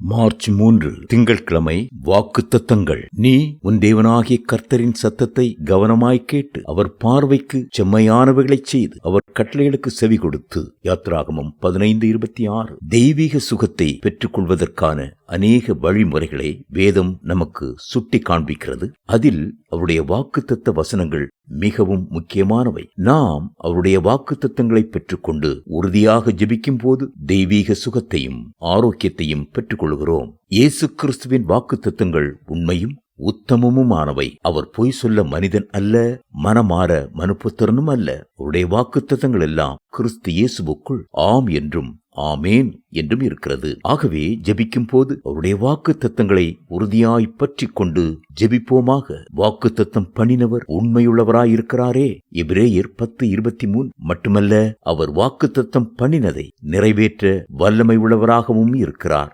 March 3 திங்கட்கிழமை. வாக்குத்தத்தங்கள். நீ உன் தேவனாகிய கர்த்தரின் சத்தத்தை கவனமாய் கேட்டு அவர் பார்வைக்கு செம்மையானவைகளைச் செய்து அவர் கட்டளைகளுக்கு செவி கொடுத்து. யாத்ராகமம் 15:26. தெய்வீக சுகத்தை பெற்றுக் கொள்வதற்கான அநேக வழிமுறைகளை வேதம் நமக்கு சுட்டி காண்பிக்கிறது. அதில் அவருடைய வாக்குத்தத்த வசனங்கள் மிகவும் முக்கியமானவை. நாம் அவருடைய வாக்குத்தத்தங்களை பெற்றுக்கொண்டு உறுதியாக ஜெபிக்கும் போது தெய்வீக சுகத்தையும் ஆரோக்கியத்தையும் பெற்றுக் கொள்கிறோம். இயேசு கிறிஸ்துவின் வாக்குத்தத்தங்கள் உண்மையும் உத்தமமுமானவை. அவர் பொய் சொல்ல மனிதன் அல்ல, மனமாற மனுப்புத்திரனும் அல்ல. அவருடைய வாக்குத்தத்தங்கள் எல்லாம் கிறிஸ்து இயேசுவுக்குள் ஆம் என்றும் ஆமேன் என்றும் இருக்கிறது. ஆகவே ஜெபிக்கும் போது அவருடைய வாக்குத்தத்தங்களை உறுதியாய் பற்றி கொண்டு ஜெபிப்போமாக. வாக்குத்தத்தம் பண்ணினவர் உண்மையுள்ளவராயிருக்கிறாரே. எபிரேயர் 10:23. மட்டுமல்ல, அவர் வாக்குத்தத்தம் பண்ணினதை நிறைவேற்ற வல்லமை உள்ளவராகவும் இருக்கிறார்.